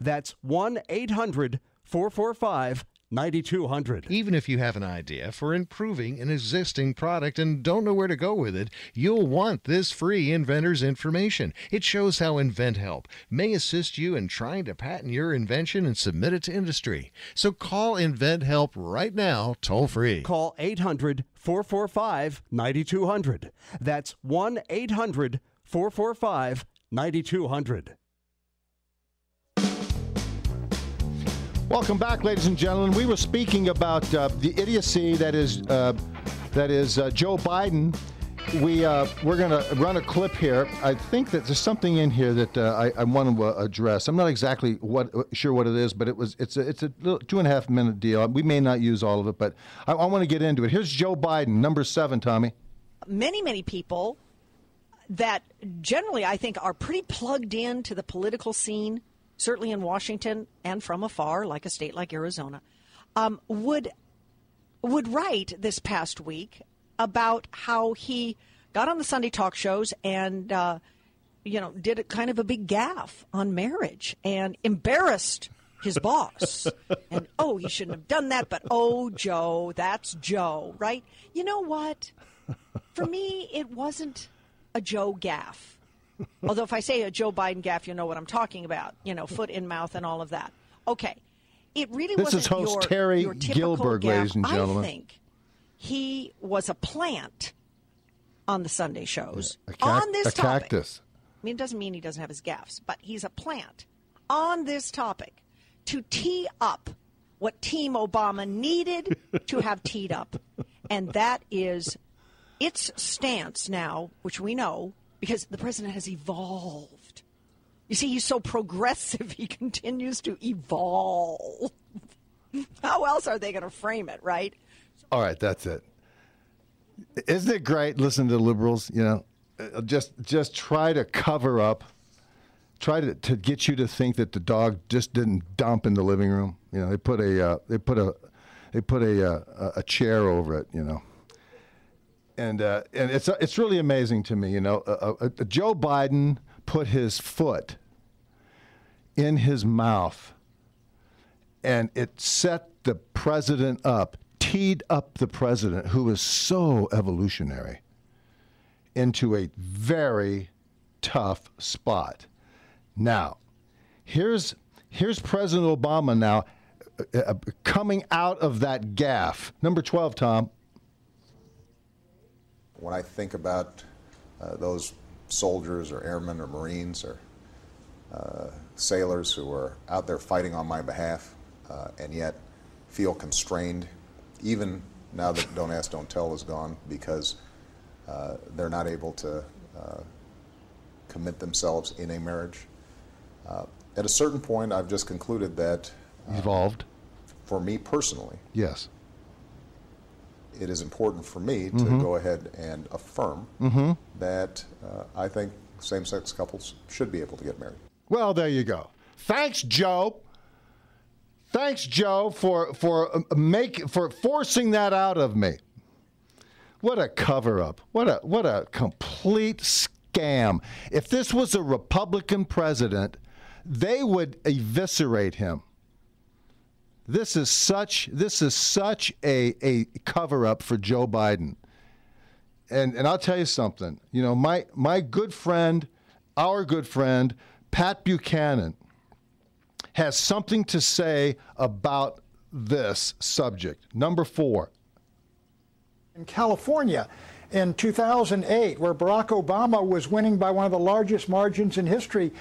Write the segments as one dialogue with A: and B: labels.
A: That's 1-800-445-9200.
B: Even if you have an idea for improving an existing product and don't know where to go with it, you'll want this free inventor's information. It shows how InventHelp may assist you in trying to patent your invention and submit it to industry. So call InventHelp right now, toll free.
A: Call 800-445-9200. That's 1-800-445-9200.
C: Welcome back, ladies and gentlemen. We were speaking about the idiocy that is Joe Biden. We're going to run a clip here. I think that there's something in here that I want to address. I'm not exactly sure what it is, but it's a little 2.5 minute deal. We may not use all of it, but I want to get into it. Here's Joe Biden, number 7, Tommy.
D: Many people that generally I think are pretty plugged into the political scene, certainly in Washington and from afar, like a state like Arizona, would write this past week about how he got on the Sunday talk shows and, did a kind of a big gaffe on marriage and embarrassed his boss. And, you shouldn't have done that, but, Joe, that's Joe, right? You know what? For me, it wasn't a Joe gaffe. Although if I say a Joe Biden gaffe, you know what I'm talking about. Foot in mouth and all of that. Okay. It really wasn't
C: This is host
D: your
C: Terry
D: typical
C: Gilbert,
D: gaffe.
C: ladies and gentlemen.
D: I think he was a plant on the Sunday shows
C: Yeah,
D: on this
C: a
D: topic.
C: cactus.
D: I mean, it doesn't mean he doesn't have his gaffes, but he's a plant on this topic to tee up what Team Obama needed to have teed up. And that is its stance now, which we know, because the president has evolved. You see, he's so progressive, he continues to evolve. How else are they going to frame it, right?
C: All right, that's it. Isn't it great listening to liberals, just try to cover up, try to get you to think that the dog just didn't dump in the living room. They put a chair over it, And it's really amazing to me, Joe Biden put his foot in his mouth, and it set the president up, teed up the president, who is so evolutionary, into a very tough spot. Now, here's President Obama now coming out of that gaffe. Number 12, Tom.
E: When I think about those soldiers or airmen or Marines or sailors who are out there fighting on my behalf and yet feel constrained, even now that Don't Ask, Don't Tell is gone, because they're not able to commit themselves in a marriage. At a certain point, I've just concluded that
C: evolved.
E: For me personally,
C: yes,
E: it is important for me to go ahead and affirm that I think same-sex couples should be able to get married.
C: Well, there you go. Thanks, Joe. Thanks, Joe, for forcing that out of me. What a cover-up. What a complete scam. If this was a Republican president, they would eviscerate him. This is such a cover-up for Joe Biden. And I'll tell you something. My good friend, our good friend, Pat Buchanan, has something to say about this subject. Number 4.
F: In California in 2008, where Barack Obama was winning by one of the largest margins in history,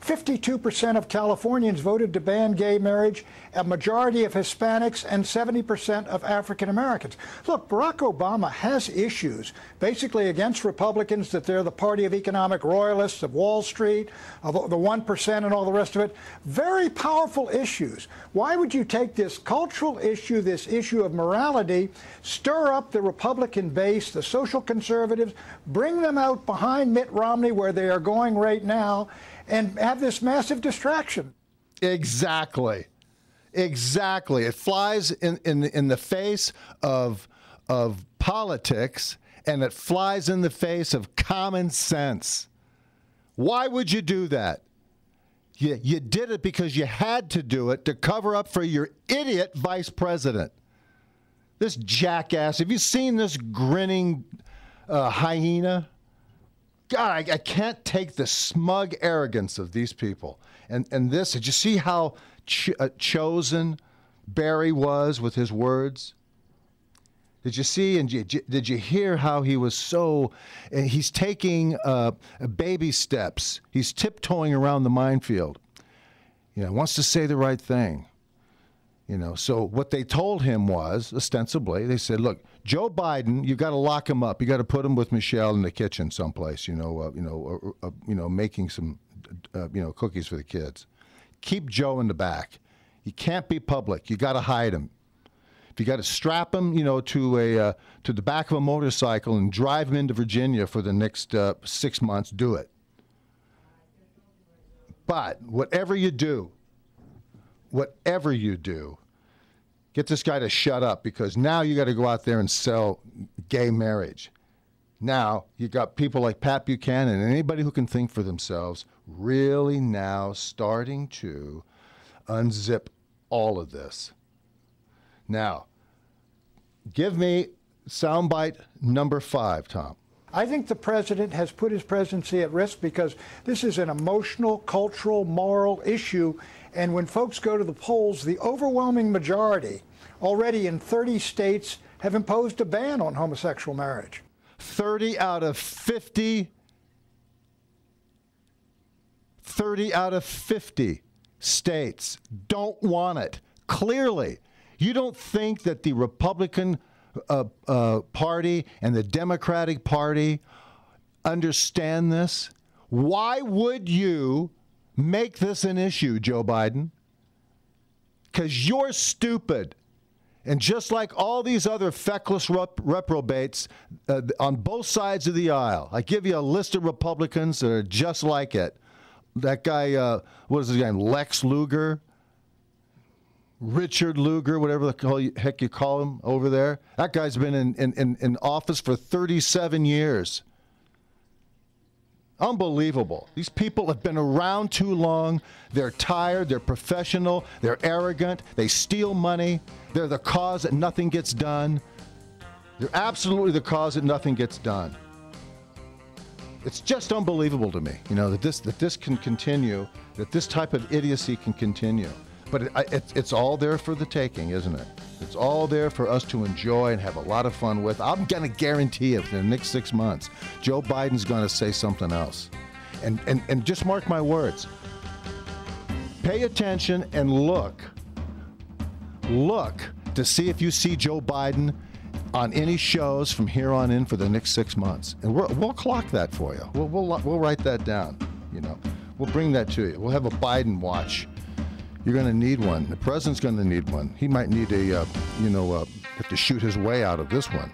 F: 52% of Californians voted to ban gay marriage, a majority of Hispanics, and 70% of African Americans. Look, Barack Obama has issues, basically against Republicans, that they're the party of economic royalists, of Wall Street, of the 1% and all the rest of it. Very powerful issues. Why would you take this cultural issue, this issue of morality, stir up the Republican base, the social conservatives, bring them out behind Mitt Romney where they are going right now, and have this massive distraction?
C: Exactly. It flies in the face of politics, and it flies in the face of common sense. Why would you do that? You did it because you had to do it to cover up for your idiot vice president. This jackass. Have you seen this grinning hyena? God, I can't take the smug arrogance of these people. And this, did you see how chosen Barry was with his words? Did you see and did you hear how he was so, he's taking baby steps. He's tiptoeing around the minefield. Wants to say the right thing. So what they told him was, ostensibly, they said, look, Joe Biden, you got to lock him up. You got to put him with Michelle in the kitchen someplace, making some, cookies for the kids. Keep Joe in the back. He can't be public. You got to hide him. If you got to strap him, to the back of a motorcycle and drive him into Virginia for the next 6 months, do it. But whatever you do, get this guy to shut up, because now you got to go out there and sell gay marriage. Now you got people like Pat Buchanan and anybody who can think for themselves really now starting to unzip all of this. Now, give me soundbite number 5, Tom.
F: I think the president has put his presidency at risk because this is an emotional, cultural, moral issue. And when folks go to the polls, the overwhelming majority already in 30 states have imposed a ban on homosexual marriage.
C: 30 out of 50 states don't want it. Clearly, you don't think that the Republican Party and the Democratic Party understand this? Why would you make this an issue, Joe Biden? Because you're stupid. And just like all these other feckless reprobates on both sides of the aisle, I give you a list of Republicans that are just like it. That guy, what is his name, Lex Luger? Richard Lugar, whatever the heck you call him over there. That guy's been in office for 37 years. Unbelievable. These people have been around too long. They're tired. They're professional. They're arrogant. They steal money. They're the cause that nothing gets done. They're absolutely the cause that nothing gets done. It's just unbelievable to me, that this can continue, that this type of idiocy can continue. But it's all there for the taking, isn't it? It's all there for us to enjoy and have a lot of fun with. I'm going to guarantee it in the next 6 months, Joe Biden's going to say something else. And just mark my words. Pay attention and look to see if you see Joe Biden on any shows from here on in for the next 6 months. And we'll clock that for you. We'll write that down. We'll bring that to you. We'll have a Biden watch. You're going to need one. The president's going to need one. He might need have to shoot his way out of this one.